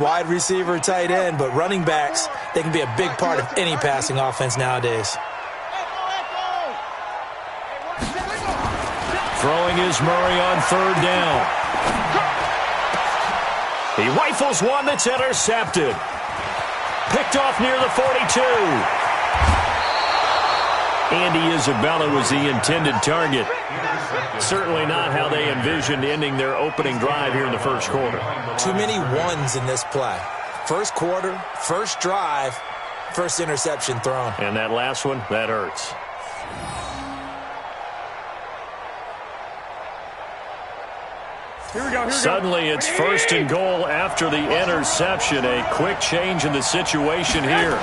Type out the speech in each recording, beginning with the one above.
Wide receiver, tight end, but running backs, they can be a big part of any passing offense nowadays. Throwing is Murray on third down. He rifles one that's intercepted. Picked off near the 42. Andy Isabella was the intended target. Certainly not how they envisioned ending their opening drive here in the first quarter. Too many ones in this play. First quarter, first drive, first interception thrown. And that last one, that hurts. Suddenly it's first and goal after the interception. A quick change in the situation here.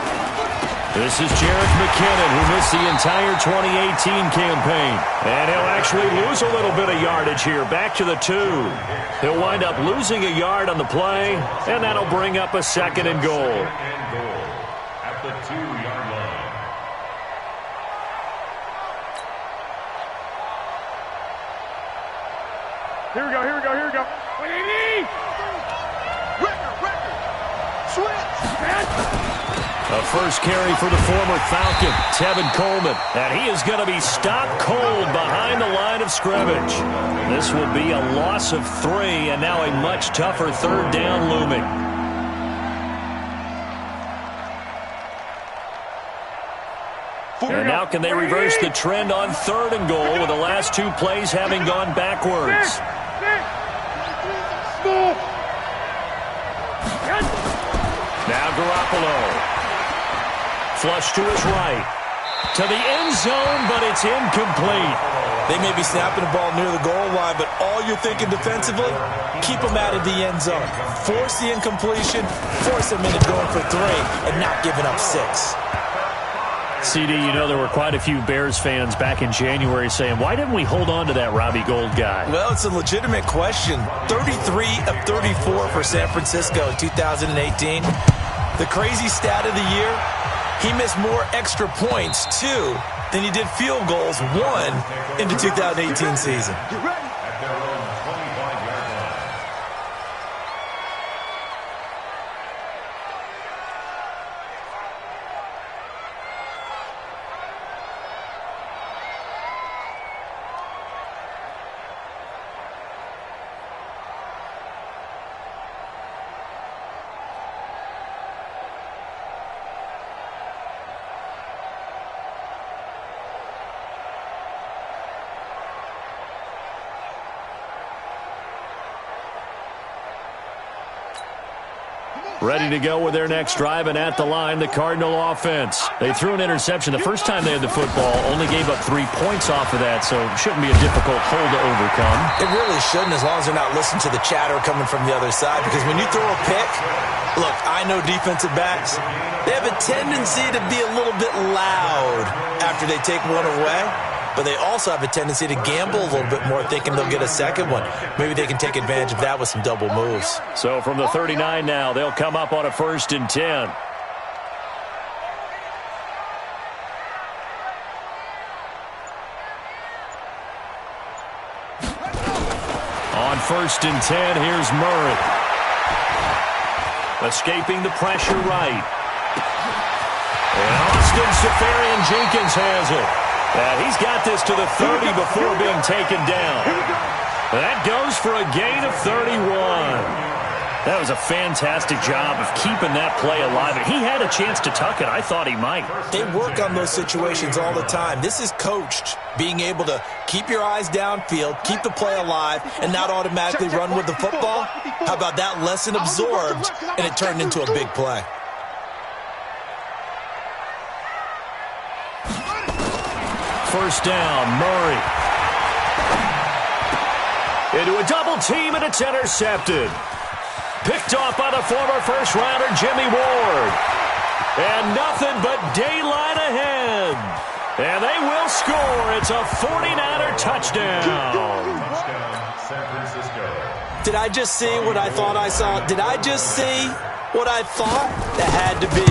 This is Jerick McKinnon, who missed the entire 2018 campaign. And he'll actually lose a little bit of yardage here. Back to the 2. He'll wind up losing a yard on the play, and that'll bring up a second and goal. At the 2-yard line. Here we go. A first carry for the former Falcon, Tevin Coleman. And he is going to be stopped cold behind the line of scrimmage. This will be a loss of 3, and now a much tougher third down looming. And now can they reverse the trend on third and goal with the last 2 plays having gone backwards? Now Garoppolo. Flush to his right. To the end zone, but it's incomplete. They may be snapping the ball near the goal line, but all you're thinking defensively, keep them out of the end zone. Force the incompletion, force them into going for 3, and not giving up 6. CD, you know there were quite a few Bears fans back in January saying, why didn't we hold on to that Robbie Gould guy? Well, it's a legitimate question. 33 of 34 for San Francisco in 2018. The crazy stat of the year, he missed more extra points, 2, than he did field goals, 1, in the 2018 season. Ready to go with their next drive, and at the line, the Cardinal offense. They threw an interception the first time they had the football, only gave up 3 points off of that, so it shouldn't be a difficult hole to overcome. It really shouldn't, as long as they're not listening to the chatter coming from the other side, because when you throw a pick, look, I know defensive backs, they have a tendency to be a little bit loud after they take one away. But they also have a tendency to gamble a little bit more, thinking they'll get a second one. Maybe they can take advantage of that with some double moves. So from the 39 now, they'll come up on a 1st and 10. On 1st and 10, here's Murray. Escaping the pressure right. And Austin Seferian-Jenkins has it. And he's got this to the 30 before being taken down. That goes for a gain of 31. That was a fantastic job of keeping that play alive. He had a chance to tuck it. I thought he might. They work on those situations all the time. This is coached, being able to keep your eyes downfield, keep the play alive, and not automatically run with the football. How about that lesson absorbed, and it turned into a big play. First down, Murray. Into a double team, and it's intercepted. Picked off by the former first-rounder Jimmy Ward. And nothing but daylight ahead. And they will score. It's a 49er touchdown. San Francisco. Did I just see what I thought I saw? Did I just see what I thought? That had to be.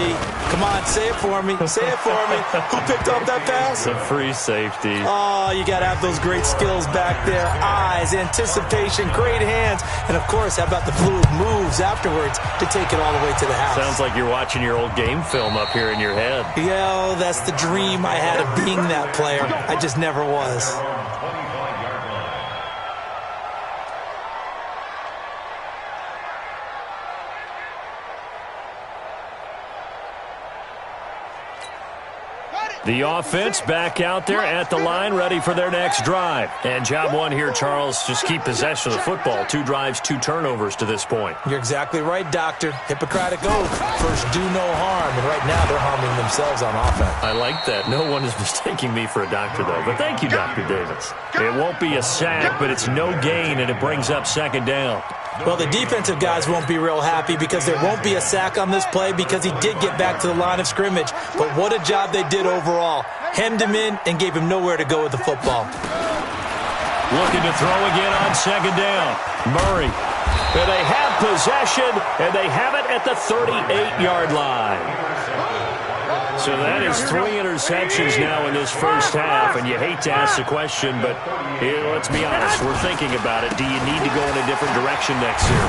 Come on, say it for me. Say it for me. Who picked up that pass? The free safety. Oh, you got to have those great skills back there. Eyes, anticipation, great hands. And, of course, how about the fluid moves afterwards to take it all the way to the house? Sounds like you're watching your old game film up here in your head. Yeah, that's the dream I had of being that player. I just never was. The offense back out there at the line, ready for their next drive. And job one here, Charles, just keep possession of the football. 2 drives, 2 turnovers to this point. You're exactly right, Doctor. Hippocratic oath. First, do no harm. And right now, they're harming themselves on offense. I like that. No one is mistaking me for a doctor, though. But thank you, Dr. Davis. It won't be a sack, but it's no gain, and it brings up second down. Well, the defensive guys won't be real happy because there won't be a sack on this play because he did get back to the line of scrimmage. But what a job they did overall. Hemmed him in and gave him nowhere to go with the football. Looking to throw again on second down. Murray. And they have possession, and they have it at the 38-yard line. So that is 3 interceptions now in this first half, and you hate to ask the question, but let's be honest, we're thinking about it. Do you need to go in a different direction next year?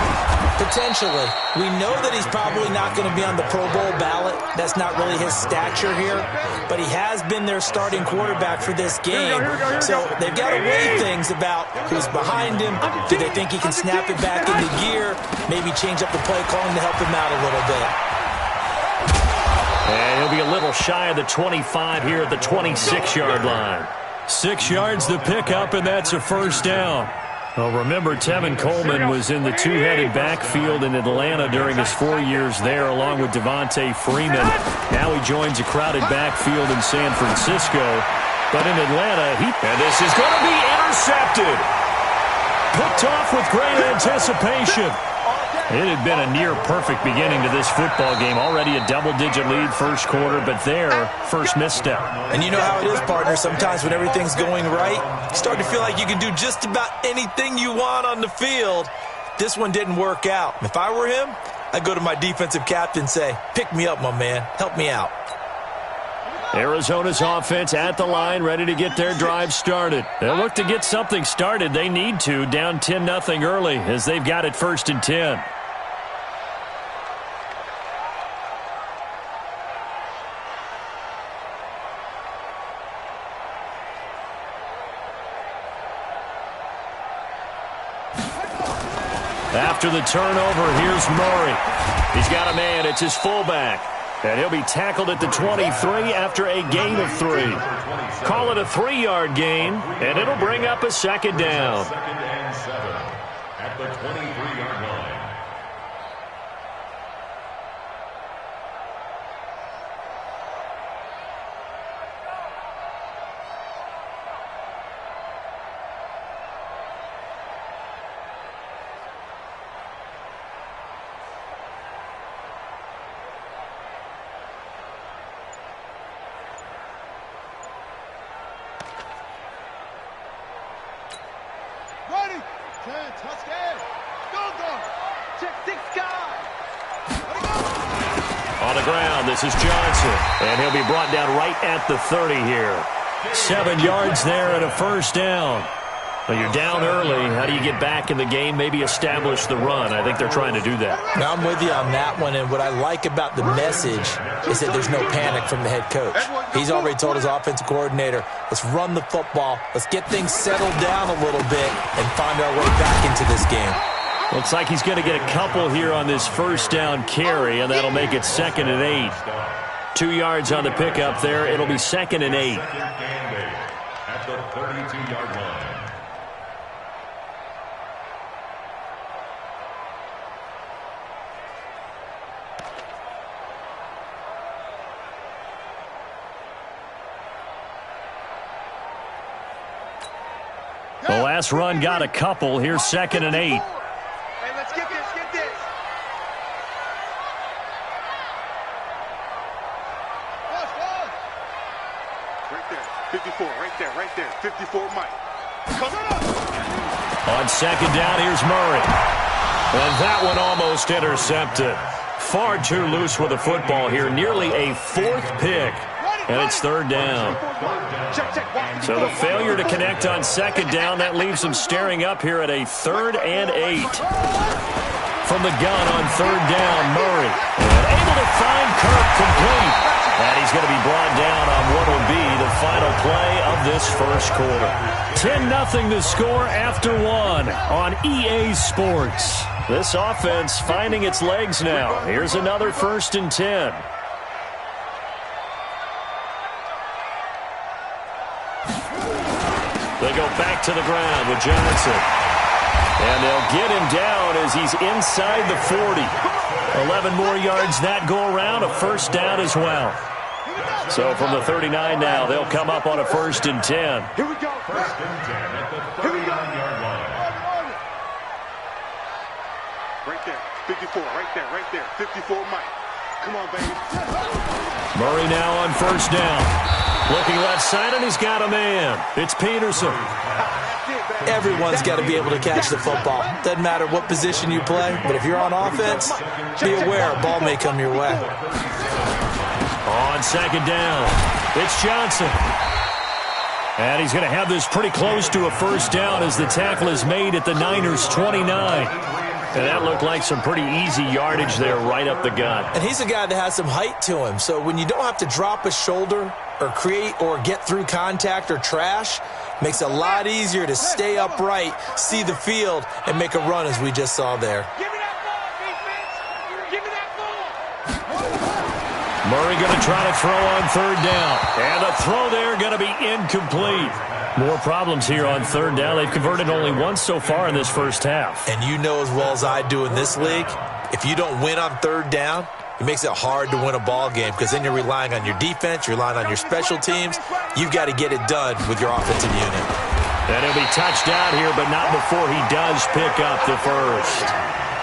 Potentially. We know that he's probably not going to be on the Pro Bowl ballot. That's not really his stature here, but he has been their starting quarterback for this game. So they've got to weigh things about who's behind him. Do they think he can snap it back into gear? Maybe change up the play calling to help him out a little bit. And he'll be a little shy of the 25 here at the 26-yard line. 6 yards the pickup, and that's a first down. Well, remember, Tevin Coleman was in the 2-headed backfield in Atlanta during his 4 years there, along with Devontae Freeman. Now he joins a crowded backfield in San Francisco. But in Atlanta, and this is going to be intercepted. Picked off with great anticipation. It had been a near-perfect beginning to this football game. Already a double-digit lead first quarter, but their first misstep. And you know how it is, partner. Sometimes when everything's going right, you start to feel like you can do just about anything you want on the field. This one didn't work out. If I were him, I'd go to my defensive captain and say, pick me up, my man. Help me out. Arizona's offense at the line, ready to get their drive started. They'll look to get something started. They need to, down 10-0 early as they've got it 1st and 10. After the turnover, here's Murray. He's got a man. It's his fullback. And he'll be tackled at the 23 after a gain of 3. Call it a 3-yard gain, and it'll bring up a second down. 2nd and 7 at the 23-yard line. On the ground, this is Johnson. And he'll be brought down right at the 30 here. 7 yards there and a first down. Well, you're down early. How do you get back in the game? Maybe establish the run. I think they're trying to do that. Now, I'm with you on that one, and what I like about the message is that there's no panic from the head coach. He's already told his offensive coordinator, let's run the football, let's get things settled down a little bit and find our way back into this game. Looks like he's going to get a couple here on this first down carry, and that'll make it 2nd and 8. 2 yards on the pickup there. It'll be 2nd and 8. At the 32-yard line. The last run got a couple. Here's 2nd and 8. Hey, let's get this, get this. Right there, 54, right there, 54 Mike. Come on. On 2nd down, here's Murray. And that one almost intercepted. far too loose with the football here. Nearly a fourth pick. And it's third down. So the failure to connect on second down, that leaves them staring up here at a 3rd and 8. From the gun on third down, Murray. And able to find Kirk complete. And he's going to be brought down on what will be the final play of this first quarter. 10-0 the score after 1 on EA Sports. This offense finding its legs now. Here's another 1st and 10. They go back to the ground with Johnson. And they'll get him down as he's inside the 40. 11 more yards that go around, a first down as well. So from the 39 now, they'll come up on a 1st and 10. Here we go. 1st and 10 at the 39-yard line. Right there. 54. Right there. 54, Mike. Come on, baby. Murray now on 1st down. Looking left side, and he's got a man. It's Peterson. Everyone's got to be able to catch the football. Doesn't matter what position you play, but if you're on offense, be aware a ball may come your way. On second down, it's Johnson. And he's going to have this pretty close to a first down as the tackle is made at the Niners' 29. And that looked like some pretty easy yardage there right up the gut. And he's a guy that has some height to him. So when you don't have to drop a shoulder or create or get through contact or trash, makes it a lot easier to stay upright, see the field, and make a run as we just saw there. Give me that ball, defense! Give me that ball! Murray going to try to throw on third down. And the throw there going to be incomplete. More problems here on third down. They've converted only once so far in this first half. And you know as well as I do in this league, if you don't win on third down, it makes it hard to win a ball game because then you're relying on your defense, you're relying on your special teams. You've got to get it done with your offensive unit. And he'll be touched out here, but not before he does pick up the first.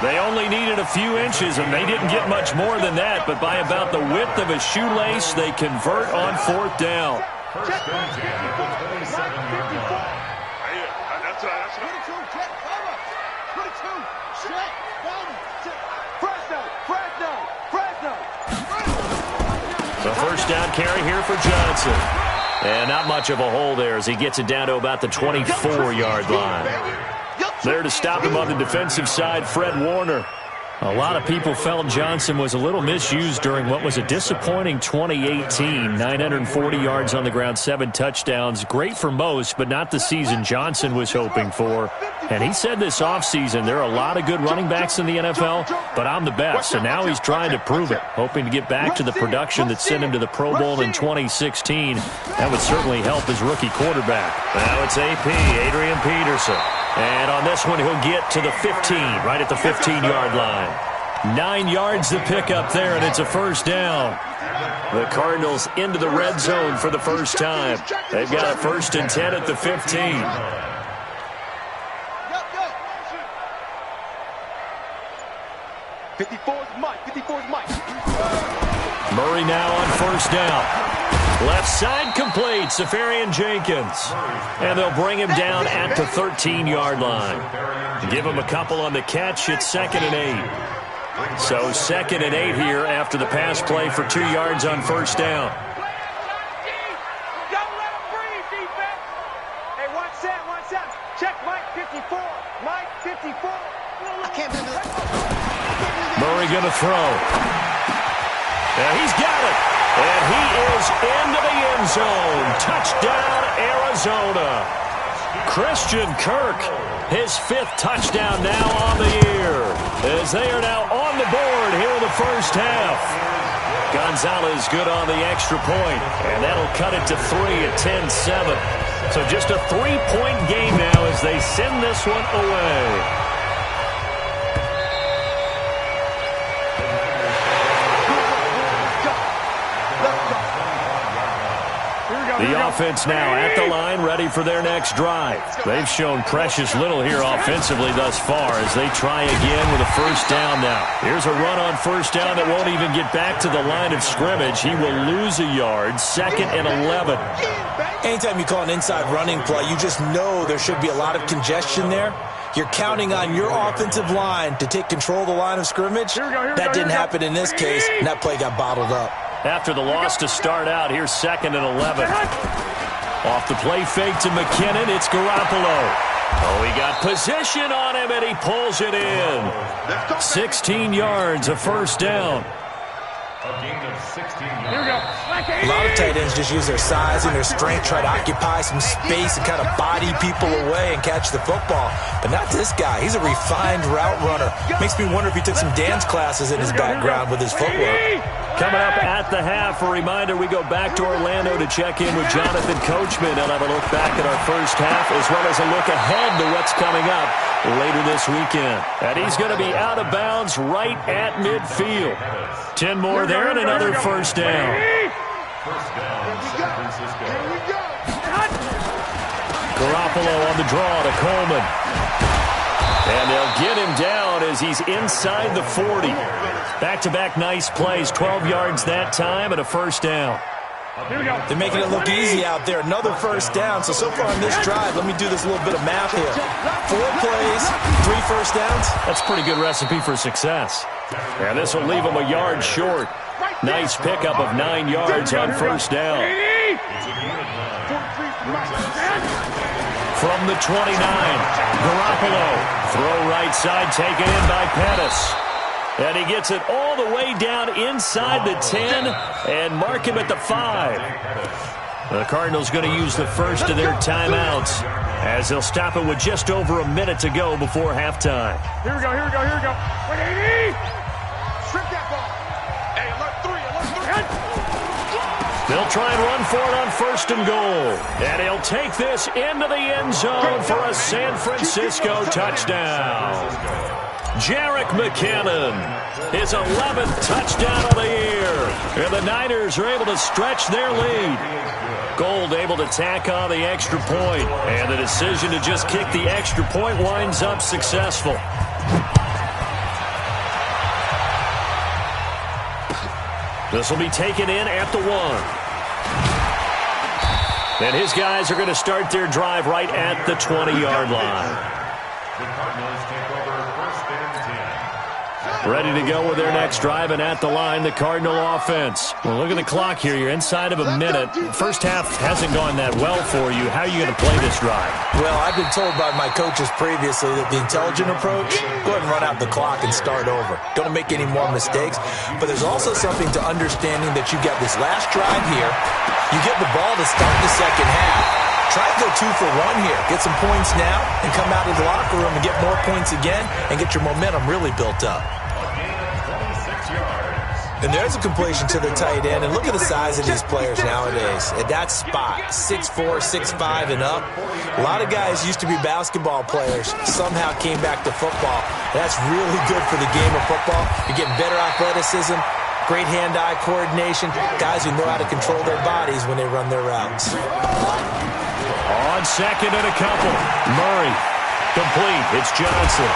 They only needed a few inches, and they didn't get much more than that, but by about the width of a shoelace, they convert on fourth down. 1st and 10 at the 27-yard line. That's right. 22, check, cover. 22, check, Fresno. The first down carry here for Johnson. And not much of a hole there as he gets it down to about the 24-yard line. There to stop him on the defensive side, Fred Warner. A lot of people felt Johnson was a little misused during what was a disappointing 2018. 940 yards on the ground, 7 touchdowns. Great for most, but not the season Johnson was hoping for. And he said this offseason, there are a lot of good running backs in the NFL, but I'm the best. And now he's trying to prove it, hoping to get back to the production that sent him to the Pro Bowl in 2016. That would certainly help his rookie quarterback. Now it's AP, Adrian Peterson. And on this one, he'll get to the 15, right at the 15-yard line. 9 yards to pick up there, and it's a first down. The Cardinals into the red zone for the first time. They've got a 1st and 10 at the 15. 54's Mike. Murray now on first down. Left side complete, Safarian Jenkins. And they'll bring him down at the 13-yard line. Give him a couple on the catch. It's 2nd and 8. So 2nd and 8 here after the pass play for 2 yards on first down. Don't let him breathe, defense. Hey, one set. Check Mike 54. Mike 54. I can't believe it. Murray going to throw. And he's got it. And he is into the end zone. Touchdown, Arizona. Christian Kirk, his 5th touchdown now on the year, as they are now on the board here in the first half. Gonzalez good on the extra point, and that'll cut it to 3 at 10-7. So just a 3-point game now as they send this one away. The offense now at the line, ready for their next drive. They've shown precious little here offensively thus far as they try again with a first down now. Here's a run on first down that won't even get back to the line of scrimmage. He will lose a yard, 2nd and 11. Anytime you call an inside running play, you just know there should be a lot of congestion there. You're counting on your offensive line to take control of the line of scrimmage. That didn't happen in this case, and that play got bottled up. After the loss to start out, here's 2nd and 11. Off the play fake to McKinnon, it's Garoppolo. Oh, he got position on him, and he pulls it in. 16 yards, a first down. A gain of 16 yards. Here we go. A lot of tight ends just use their size and their strength, try to occupy some space and kind of body people away and catch the football. But not this guy. He's a refined route runner. Makes me wonder if he took some dance classes in his background with his footwork. Coming up at the half, a reminder, we go back to Orlando to check in with Jonathan Coachman and have a look back at our first half as well as a look ahead to what's coming up later this weekend. And he's going to be out of bounds right at midfield. 10 more there and another first down. First down, San Francisco. Here we go. Garoppolo on the draw to Coleman. And they'll get him down as he's inside the 40. Back-to-back nice plays, 12 yards that time and a first down. Here we go. They're making it look easy out there. Another first down. So far on this drive, let me do this little bit of math here. 4 plays, 3 first downs. That's a pretty good recipe for success. And this will leave him a yard short. Nice pickup of 9 yards on first down. From the 29, Garoppolo. Throw right side, taken in by Pettis. And he gets it all the way down inside the 10 and mark him at the 5. The Cardinals going to use the first of their timeouts as they'll stop it with just over a minute to go before halftime. Here we go, here we go, here we go. 180. Strip that ball. Hey, alert 3, alert 3. They'll try and run for it on first and goal. And he'll take this into the end zone for a San Francisco touchdown. Jerick McKinnon, his 11th touchdown of the year. And the Niners are able to stretch their lead. Gold able to tack on the extra point. And the decision to just kick the extra point winds up successful. This will be taken in at the 1. And his guys are going to start their drive right at the 20-yard line. The Cardinals take over first and 10. Ready to go with their next drive, and at the line, the Cardinal offense. Well, look at the clock here. You're inside of a minute. First half hasn't gone that well for you. How are you going to play this drive? Well, I've been told by my coaches previously that the intelligent approach, go ahead and run out the clock and start over. Don't make any more mistakes. But there's also something to understanding that you got this last drive here. You get the ball to start the second half. Try to go 2 for 1 here. Get some points now and come out of the locker room and get more points again and get your momentum really built up. And there's a completion to the tight end. And look at the size of these players nowadays. At that spot, 6'4", 6'5", and up. A lot of guys used to be basketball players. Somehow came back to football. That's really good for the game of football. You're getting better athleticism, great hand-eye coordination, guys who know how to control their bodies when they run their routes. On second and a couple, Murray. Complete. It's Johnson.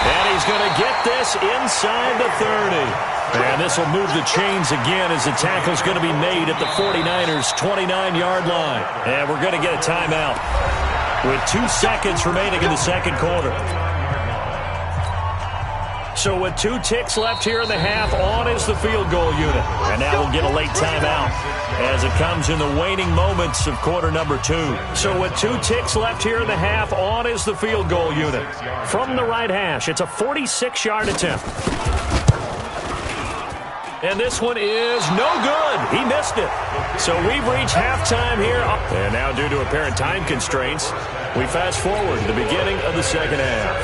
And he's going to get this inside the 30. And this will move the chains again as the tackle's going to be made at the 49ers' 29-yard line. And we're going to get a timeout with 2 seconds remaining in the second quarter. So with 2 ticks left here in the half, on is the field goal unit. And now we'll get a late timeout as it comes in the waning moments of quarter number 2. So with 2 ticks left here in the half, on is the field goal unit. From the right hash, it's a 46-yard attempt. And this one is no good. He missed it. So we've reached halftime here. And now due to apparent time constraints, we fast forward to the beginning of the second half.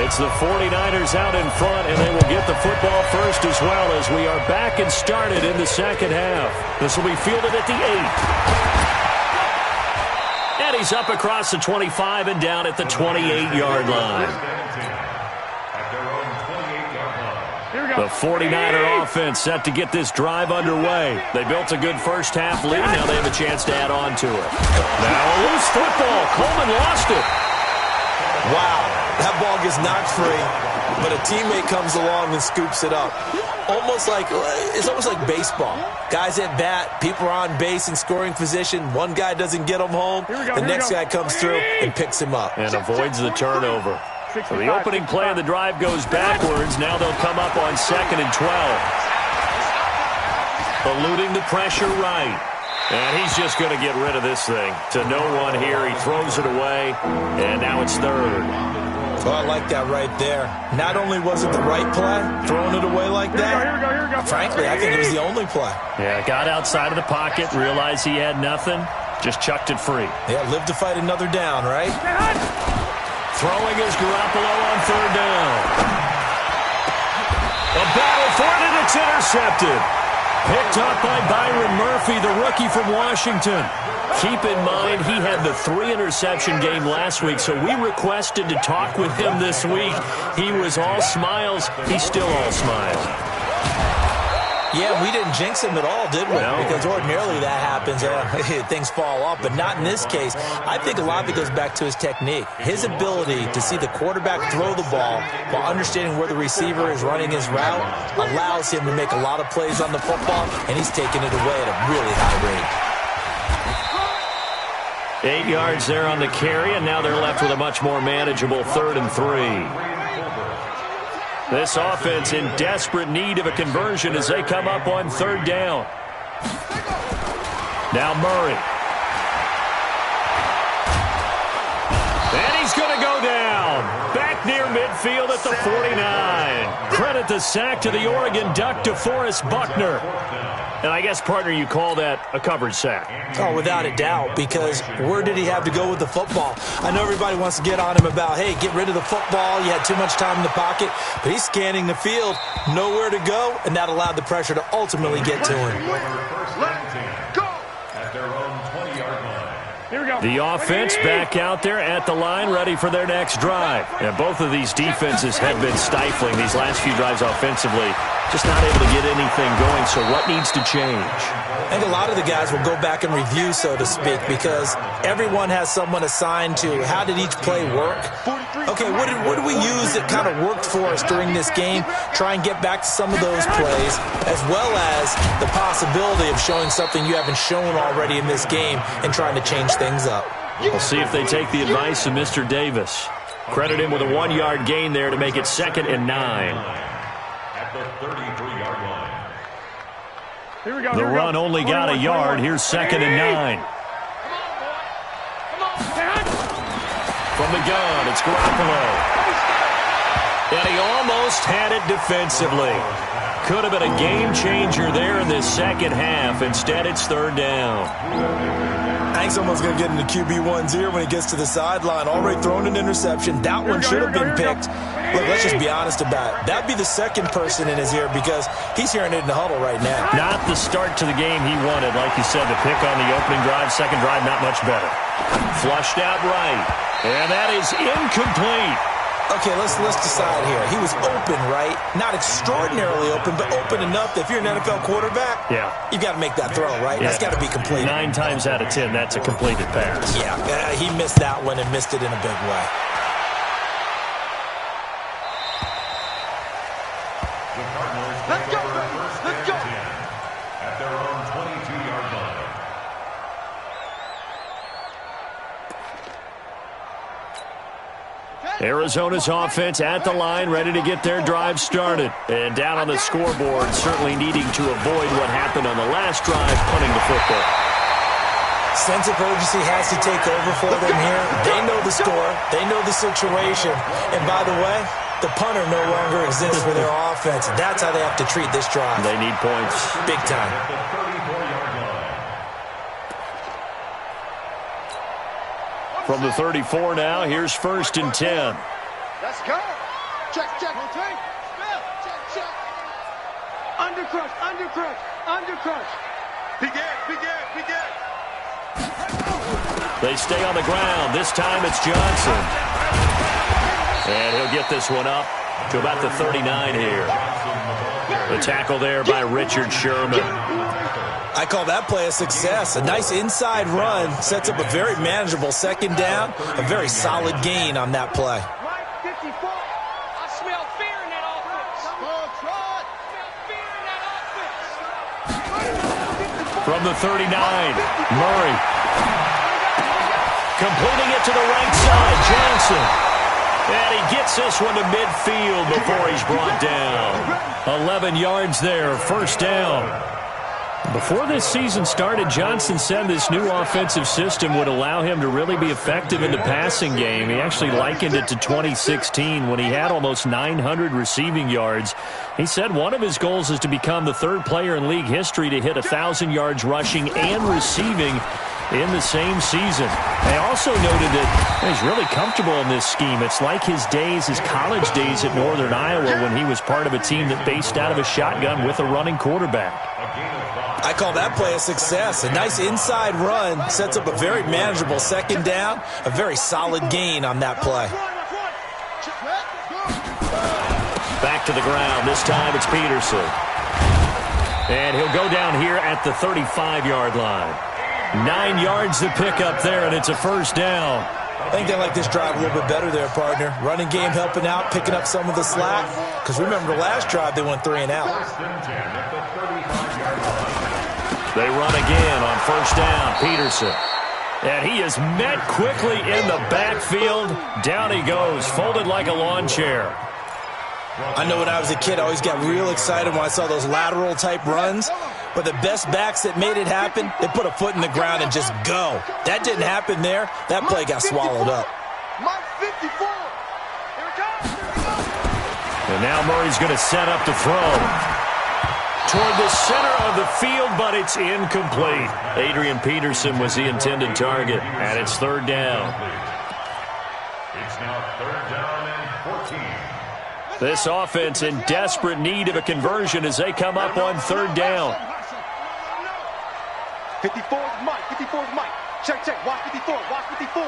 It's the 49ers out in front, and they will get the football first as well as we are back and started in the second half. This will be fielded at the 8. And he's up across the 25 and down at the 28-yard line. The 49er offense set to get this drive underway. They built a good first half lead. Now they have a chance to add on to it. Now a loose football. Coleman lost it. Wow, that ball gets knocked free. but a teammate comes along and scoops it up. It's almost like baseball. Guys at bat, people are on base in scoring position. One guy doesn't get him home. The next guy comes through and picks him up. And avoids the turnover. So the opening play of the drive goes backwards. Now they'll come up on 2nd and 12. Eluding the pressure right. And he's just going to get rid of this thing. To no one here. He throws it away. And now it's 3rd. Oh, I like that right there. Not only was it the right play, throwing it away like that, Here we go. frankly, I think it was the only play. Yeah, got outside of the pocket, realized he had nothing, just chucked it free. Yeah, live to fight another down, right? Throwing is Garoppolo on 3rd down. A battle for it, and it's intercepted. Picked up by Byron Murphy, the rookie from Washington. Keep in mind, he had the 3-interception game last week, so we requested to talk with him this week. He was all smiles. He's still all smiles. Yeah, we didn't jinx him at all, did we? No. Because ordinarily that happens. Things fall off, but not in this case. I think a lot of it goes back to his technique. His ability to see the quarterback throw the ball while understanding where the receiver is running his route allows him to make a lot of plays on the football, and he's taking it away at a really high rate. 8 yards there on the carry, and now they're left with a much more manageable 3rd and 3. This offense in desperate need of a conversion as they come up on 3rd down. Now Murray. And he's going to go down. Back near midfield at the 49. Credit the sack to the Oregon Duck, DeForest Buckner. And I guess, partner, you call that a coverage sack. Oh, without a doubt, because where did he have to go with the football? I know everybody wants to get on him about, hey, get rid of the football. You had too much time in the pocket. But he's scanning the field, nowhere to go, and that allowed the pressure to ultimately get to him. At their own 20-yard line. Here we go. The offense back out there at the line, ready for their next drive. And both of these defenses have been stifling these last few drives offensively. Just not able to get anything going, so what needs to change? I think a lot of the guys will go back and review, so to speak, because everyone has someone assigned to how did each play work. Okay, what did we use that kind of worked for us during this game? Try and get back to some of those plays, as well as the possibility of showing something you haven't shown already in this game and trying to change things up. We'll see if they take the advice of Mr. Davis. Credit him with a 1-yard gain there to make it 2nd and 9. At the 33-yard line. Here we go. The run only got a yard. Here's 2nd and 9. From the gun, it's Garoppolo. And he almost had it defensively. Could have been a game changer there in this second half. Instead, it's 3rd down. I think someone's going to get into QB1's ear when he gets to the sideline. Already thrown an interception. That one should have been picked. Look, let's just be honest about it. That'd be the second person in his ear because he's hearing it in the huddle right now. Not the start to the game he wanted. Like you said, the pick on the opening drive, second drive, not much better. Flushed out right. And that is incomplete. Okay, let's decide here. He was open, right? Not extraordinarily open, but open enough that if you're an NFL quarterback, you got to make that throw, right? Yeah. That's got to be complete. 9 times out of 10, that's a completed pass. Yeah, he missed that one and missed it in a big way. The Cardinals take over first and 10 at their own 22-yard line. Arizona's offense at the line, ready to get their drive started. And down on the scoreboard, certainly needing to avoid what happened on the last drive, punting the football. Sense of urgency has to take over for them here. They know the score. They know the situation. And by the way, the punter no longer exists for their offense. That's how they have to treat this drive. They need points. Big time. At the 34-yard line. From the 34 now, here's 1st and 10. Let's go. Check. Check. Undercrush. Begin. They stay on the ground. This time it's Johnson. And he'll get this one up to about the 39 here. The tackle there by Richard Sherman. I call that play a success. A nice inside run sets up a very manageable second down. A very solid gain on that play. Mike 54. I smell fear from the 39. Murray. Completing it to the right side. Johnson. And he gets this one to midfield before he's brought down. 11 yards there, first down. Before this season started, Johnson said this new offensive system would allow him to really be effective in the passing game. He actually likened it to 2016 when he had almost 900 receiving yards. He said one of his goals is to become the third player in league history to hit 1,000 yards rushing and receiving in the same season. They also noted that he's really comfortable in this scheme. It's like his college days at Northern Iowa when he was part of a team that based out of a shotgun with a running quarterback. I call that play a success. A nice inside run sets up a very manageable second down, a very solid gain on that play. Back to the ground. This time it's Peterson. And he'll go down here at the 35-yard line. 9 yards to pick up there, and it's a first down. I think they like this drive a little bit better there, partner. Running game helping out, picking up some of the slack. Because remember, the last drive they went 3 and out. They run again on first down. Peterson. And he is met quickly in the backfield. Down he goes, folded like a lawn chair. I know when I was a kid, I always got real excited when I saw those lateral-type runs. But the best backs that made it happen, they put a foot in the ground and just go. That didn't happen there. That play got swallowed up. Mike 54. Here it comes. And now Murray's going to set up to throw. Toward the center of the field, but it's incomplete. Adrian Peterson was the intended target, and it's third down. It's now third down and 14. This offense in desperate need of a conversion as they come up on third down. 54 is Mike. 54 is Mike. Check, check. Watch 54. Watch 54.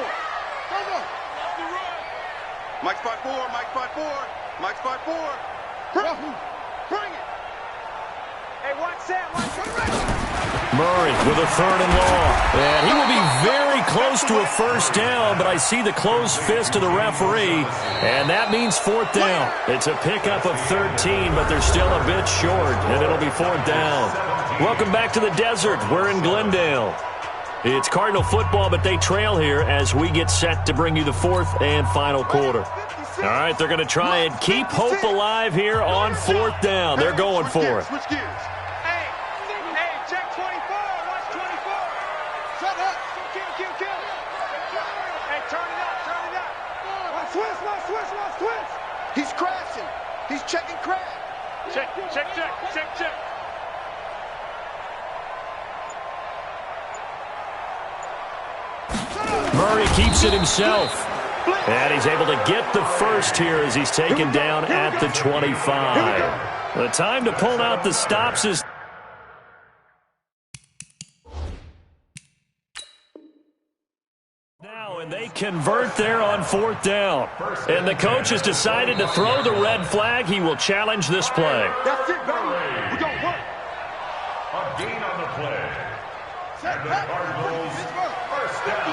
Mike spot 4. Mike spot 4. Mike spot 4. Bring it. Hey, watch Sam. Murray with a third and long. And he will be very close to a first down, but I see the closed fist of the referee, and that means fourth down. It's a pickup of 13, but they're still a bit short, and it'll be fourth down. Welcome back to the desert. We're in Glendale. It's Cardinal football, but they trail here as we get set to bring you the fourth and final quarter. All right, they're going to try and keep hope alive here on fourth down. They're going for it. Switch gears. Hey, check 24. Watch 24. Shut up. Kill. Hey, turn it up. One switch. He's crashing. He's checking crash. Check. Murray keeps it himself. And he's able to get the first here as he's taken down at the 25. The time to pull out the stops is... now, and they convert there on fourth down. And the coach has decided to throw the red flag. He will challenge this play. That's it, baby. We're going to work. A gain on the play. And the Cardinals first down.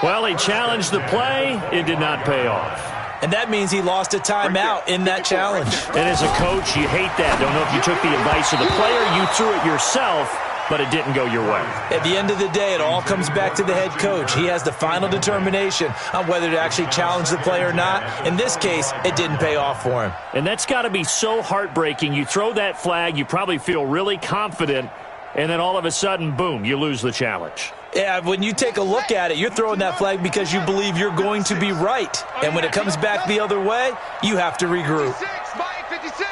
Well, he challenged the play. It did not pay off. And that means he lost a timeout in that challenge. And as a coach, you hate that. Don't know if you took the advice of the player, you threw it yourself, but it didn't go your way. At the end of the day, it all comes back to the head coach. He has the final determination on whether to actually challenge the play or not. In this case, it didn't pay off for him. And that's got to be so heartbreaking. You throw that flag, you probably feel really confident, and then all of a sudden, boom, you lose the challenge. Yeah, when you take a look at it, you're throwing that flag because you believe you're going to be right. And when it comes back the other way, you have to regroup. 56, Mike, 56.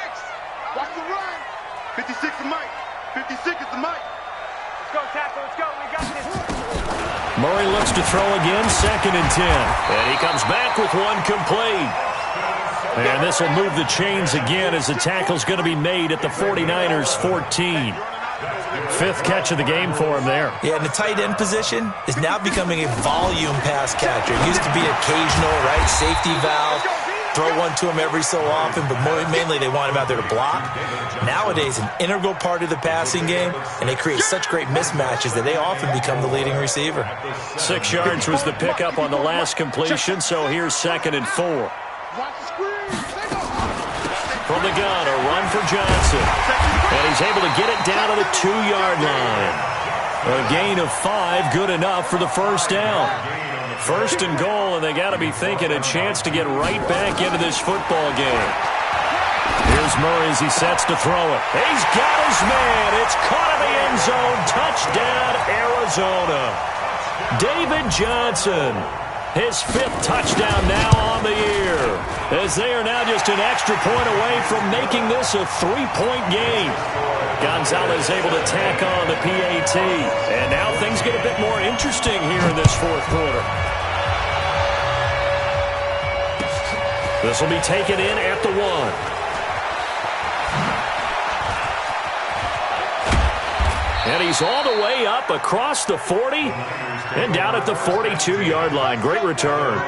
Watch the run. 56 is Mike. 56 is the Mike. Let's go, tackle. Let's go. We got this. Murray looks to throw again, 2nd and 10. And he comes back with one complete. And this will move the chains again as the tackle's going to be made at the 49ers 14. 5th catch of the game for him there. Yeah, and the tight end position is now becoming a volume pass catcher. It used to be occasional, right, safety valve, throw one to him every so often, but mainly they want him out there to block. Nowadays, an integral part of the passing game, and they create such great mismatches that they often become the leading receiver. 6 yards was the pickup on the last completion, so here's 2nd and 4. Watch the screen. From the gun, a run for Johnson. And he's able to get it down to the 2-yard line. A gain of 5, good enough for the first down. First and goal, and they got to be thinking a chance to get right back into this football game. Here's Murray as he sets to throw it. He's got his man. It's caught in the end zone. Touchdown, Arizona. David Johnson, his 5th touchdown now on the year, as they are now just an extra point away from making this a 3-point game. Gonzalez able to tack on the PAT, and now things get a bit more interesting here in this 4th quarter. This will be taken in at the 1. And he's all the way up across the 40 and down at the 42-yard line. Great return.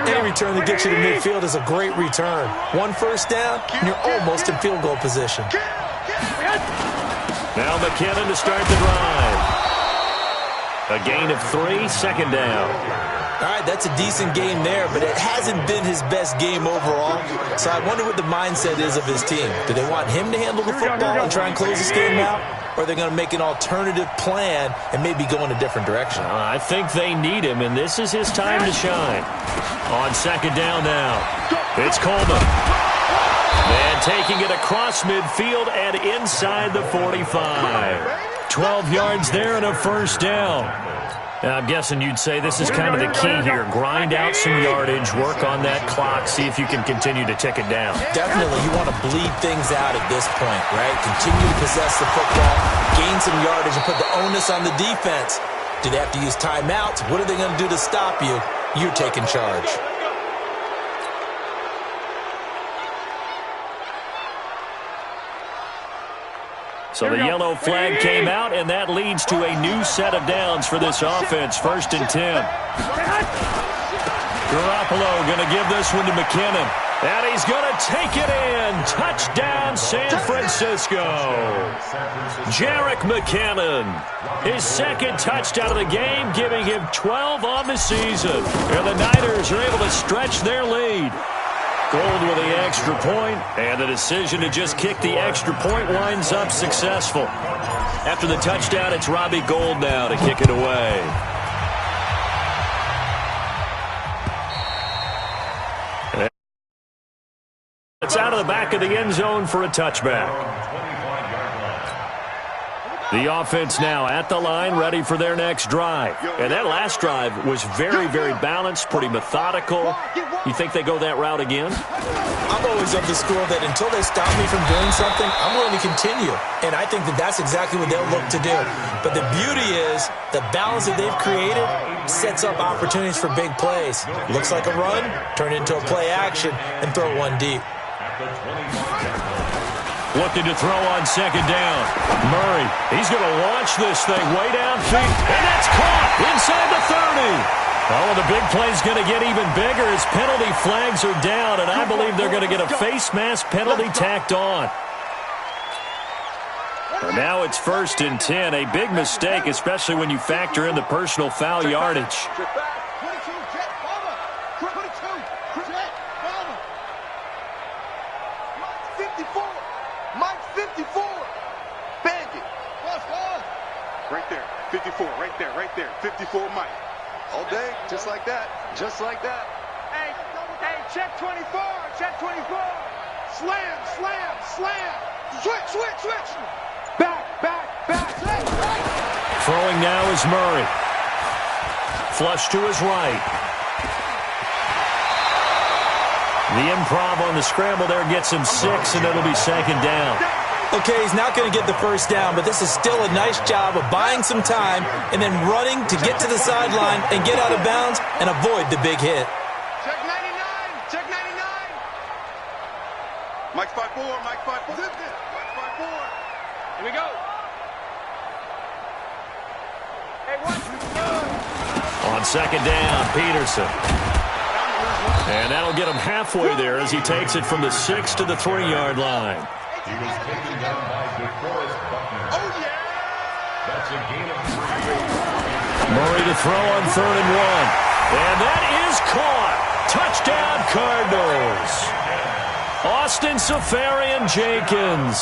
Any return that gets you to midfield is a great return. 1 first down, and you're almost in field goal position. Now McKinnon to start the drive. A gain of 3, second down. All right, that's a decent game there, but it hasn't been his best game overall. So I wonder what the mindset is of his team. Do they want him to handle the football and try and close this game out? Or are they going to make an alternative plan and maybe go in a different direction? I think they need him, and this is his time to shine. On second down now, it's Coleman. And taking it across midfield and inside the 45. 12 yards there and a first down. I'm guessing you'd say this is kind of the key here. Grind out some yardage, work on that clock, see if you can continue to tick it down. Definitely, you want to bleed things out at this point, right? Continue to possess the football, gain some yardage, and put the onus on the defense. Do they have to use timeouts? What are they going to do to stop you? You're taking charge. So the yellow flag came out, and that leads to a new set of downs for this offense. 1st and 10. Garoppolo going to give this one to McKinnon. And he's going to take it in. Touchdown, San Francisco. Jerick McKinnon, his 2nd touchdown of the game, giving him 12 on the season. And the Niners are able to stretch their lead. Gold with the extra point, and the decision to just kick the extra point winds up successful. After the touchdown, it's Robbie Gould now to kick it away. It's out of the back of the end zone for a touchback. The offense now at the line, ready for their next drive. And that last drive was very, very balanced, pretty methodical. You think they go that route again? I'm always of the school that until they stop me from doing something, I'm willing to continue. And I think that that's exactly what they'll look to do. But the beauty is the balance that they've created sets up opportunities for big plays. Looks like a run, turn it into a play action, and throw one deep. Looking to throw on second down. Murray, he's going to launch this thing way downfield. And that's caught inside the 30. Oh, the big play's going to get even bigger as penalty flags are down, and I believe they're going to get a face mask penalty tacked on. And now it's 1st and 10. A big mistake, especially when you factor in the personal foul yardage. 54, Mike. All day, just like that. Just like that. Hey, check 24. Check 24. Slam, slam, slam. Switch. Back. Throwing now is Murray. Flush to his right. The improv on the scramble there gets him 6, and it'll be second down. Okay, he's not going to get the first down, but this is still a nice job of buying some time and then running to get to the sideline and get out of bounds and avoid the big hit. Check 99. Check 99. Mike 5-4. Mike 5-4. Mike 5-4. Here we go. Hey, what? On second down, Peterson. And that'll get him halfway there as he takes it from the 6 to the 3-yard line. He was taken down by DeForest Buckner. Oh, yeah! That's a gain of 3. Murray to throw on 3rd and 1. And that is caught. Touchdown, Cardinals. Austin Safarian-Jenkins,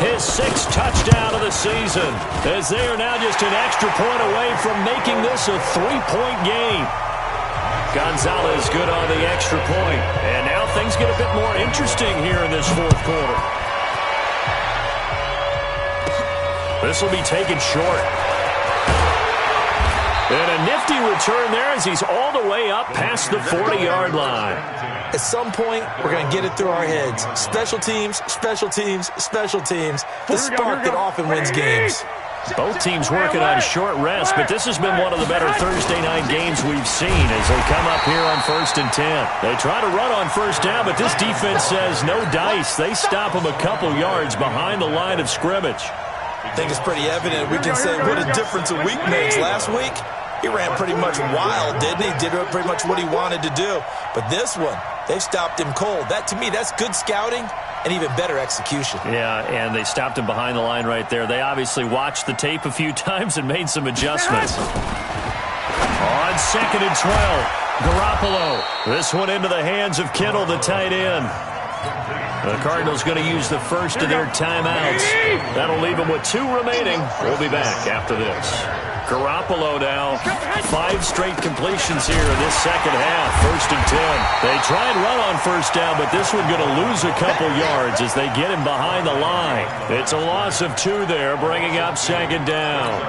his 6th touchdown of the season, as they are now just an extra point away from making this a 3-point game. Gonzalez good on the extra point, and now things get a bit more interesting here in this 4th quarter. This will be taken short. And a nifty return there as he's all the way up past the 40-yard line. At some point, we're going to get it through our heads. Special teams, special teams, special teams. The spark that often wins games. Both teams working on short rest, but this has been one of the better Thursday night games we've seen as they come up here on 1st and 10. They try to run on 1st down, but this defense says no dice. They stop them a couple yards behind the line of scrimmage. I think it's pretty evident. We can say what a difference a week makes. Last week, he ran pretty much wild, didn't he? Did pretty much what he wanted to do. But this one, they've stopped him cold. That, to me, that's good scouting and even better execution. Yeah, and they stopped him behind the line right there. They obviously watched the tape a few times and made some adjustments. On 2nd and 12, Garoppolo. This one into the hands of Kittle, the tight end. The Cardinals going to use the first of their timeouts. That'll leave them with 2 remaining. We'll be back after this. Garoppolo now, 5 straight completions here in this second half. 1st and 10. They try and run on 1st down, but this one going to lose a couple yards as they get him behind the line. It's a loss of 2 there, bringing up 2nd down.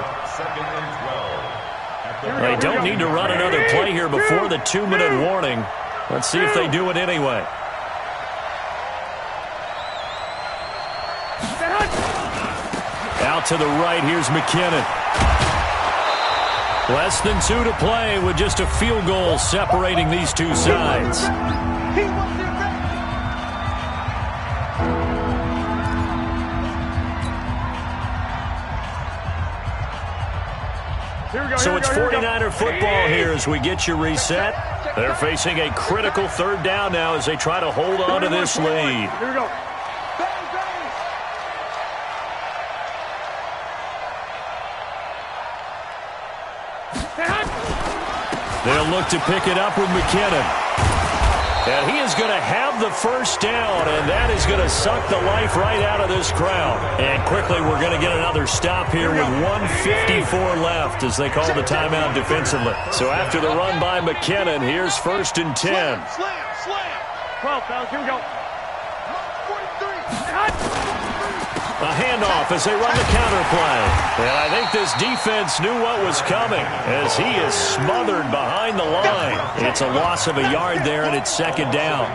They don't need to run another play here before the 2-minute warning. Let's see if they do it anyway. Out to the right, here's McKinnon. Less than 2 to play with just a field goal separating these two sides. So it's 49er football here as we get you reset. They're facing a critical 3rd down now as they try to hold on to this lead. Here we go. They'll look to pick it up with McKinnon. And he is going to have the 1st down, and that is going to suck the life right out of this crowd. And quickly, we're going to get another stop here with 1:54 left as they call the timeout defensively. So after the run by McKinnon, here's 1st and 10. Slam. 12, fellas, here we go. 43. A handoff as they run the counter play. And I think this defense knew what was coming as he is smothered behind the line. It's a loss of a yard there, and it's 2nd down.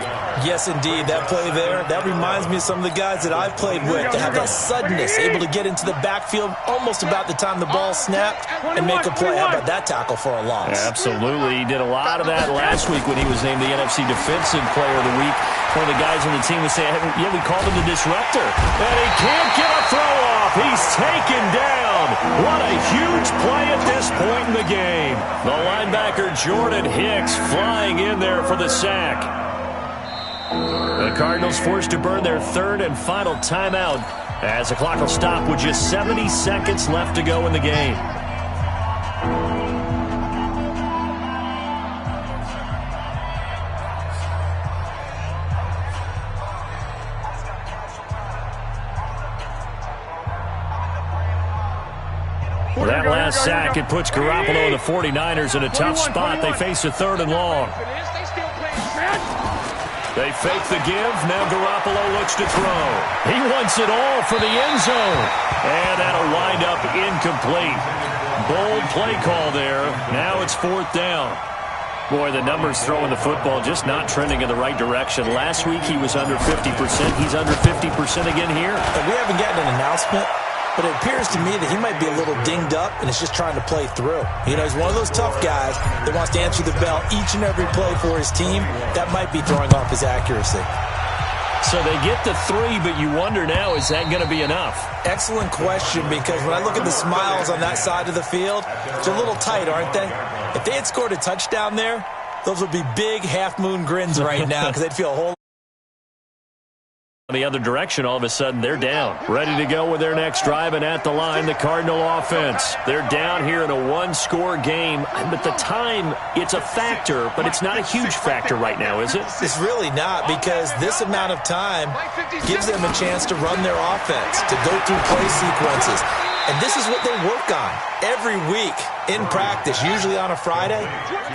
Yes, indeed. That play there, that reminds me of some of the guys that I've played with. They have that suddenness, able to get into the backfield almost about the time the ball snapped and make a play. How about that tackle for a loss? Absolutely. He did a lot of that last week when he was named the NFC Defensive Player of the Week. One of the guys on the team was saying, yeah, we called him the disruptor. And he can't get a throw off. He's taken down. What a huge play at this point in the game. The linebacker Jordan Hicks flying in there for the sack. The Cardinals forced to burn their 3rd and final timeout as the clock will stop with just 70 seconds left to go in the game. That last sack, it puts Garoppolo and the 49ers in a tough spot. They face a 3rd and long. They fake the give. Now Garoppolo looks to throw. He wants it all for the end zone. And that'll wind up incomplete. Bold play call there. Now it's 4th down. Boy, the numbers throwing the football just not trending in the right direction. Last week he was under 50%. He's under 50% again here. And we haven't gotten an announcement, but it appears to me that he might be a little dinged up and is just trying to play through. You know, he's one of those tough guys that wants to answer the bell each and every play for his team. That might be throwing off his accuracy. So they get the 3, but you wonder now, is that going to be enough? Excellent question, because when I look at the smiles on that side of the field, they're a little tight, aren't they? If they had scored a touchdown there, those would be big half-moon grins right now because they'd feel a whole the other direction, all of a sudden they're down. Ready to go with their next drive, and at the line, the Cardinal offense. They're down here in a one-score game. But the time, it's a factor, but it's not a huge factor right now, is it? It's really not, because this amount of time gives them a chance to run their offense, to go through play sequences. And this is what they work on every week in practice, usually on a Friday.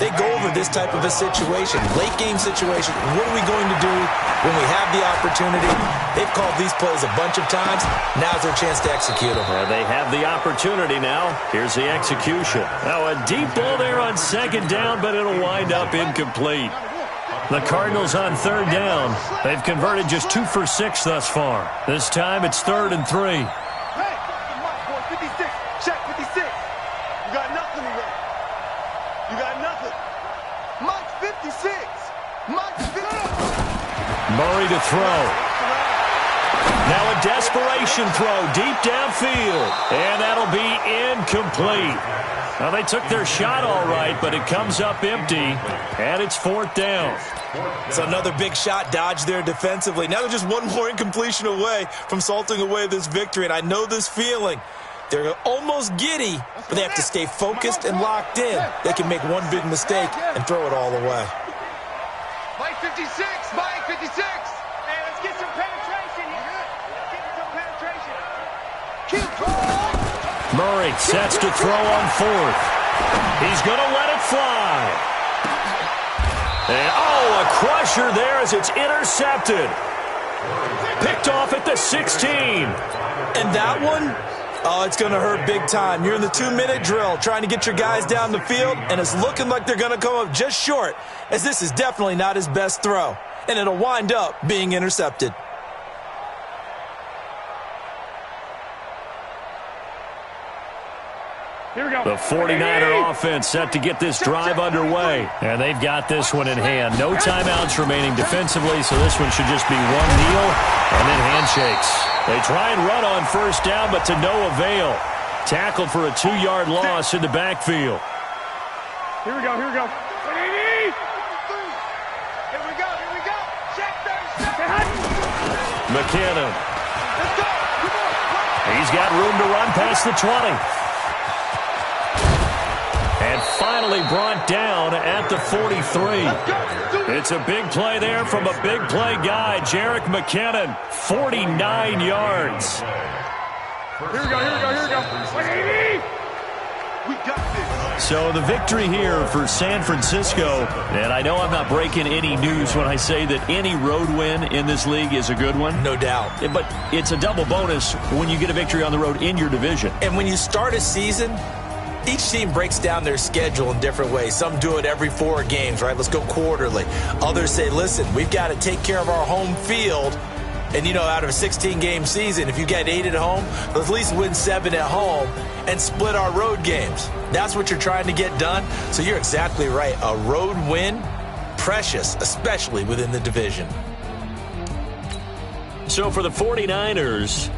They go over this type of a situation, late game situation. What are we going to do when we have the opportunity? They've called these plays a bunch of times. Now's their chance to execute them. They have the opportunity now. Here's the execution. Now a deep ball there on second down, but it'll wind up incomplete. The Cardinals on third down. They've converted just 2 for 6 thus far. This time it's 3rd and 3. Check 56. You got nothing today. You got nothing. Mike 56. Mike 56. Murray to throw. Now a desperation throw deep downfield. And that'll be incomplete. Now they took their shot all right, but it comes up empty. And it's 4th down. It's another big shot dodged there defensively. Now they're just one more incompletion away from salting away this victory. And I know this feeling. They're almost giddy, but they have to stay focused and locked in. They can make one big mistake and throw it all away. Mike 56, Mike 56. Hey, let's get some penetration here. Let's get some penetration. Keep going. Murray sets to throw on 4th. He's going to let it fly. And, a crusher there as it's intercepted. Picked off at the 16. And that one? Oh, it's going to hurt big time. You're in the 2-minute drill trying to get your guys down the field, and it's looking like they're going to come up just short, as this is definitely not his best throw, and it'll wind up being intercepted. Here we go. The 49er offense set to get this drive underway. And they've got this one in hand. No timeouts remaining defensively, so this one should just be one kneel and then handshakes. They try and run on first down, but to no avail. Tackled for a 2-yard loss in the backfield. Here we go, here we go. Here we go, here we go. Check 37. McKinnon. Let's go. Come on. He's got room to run past the 20. And finally brought down at the 43. It's a big play there from a big play guy, Jerick McKinnon. 49 yards. Here we go, here we go, here we go. 180. We got this. So the victory here for San Francisco. And I know I'm not breaking any news when I say that any road win in this league is a good one. No doubt. But it's a double bonus when you get a victory on the road in your division. And when you start a season, each team breaks down their schedule in different ways. Some do it every 4 games, right? Let's go quarterly. Others say, listen, we've got to take care of our home field. And, out of a 16-game season, if you get 8 at home, let's at least win 7 at home and split our road games. That's what you're trying to get done. So you're exactly right. A road win, precious, especially within the division. So for the 49ers,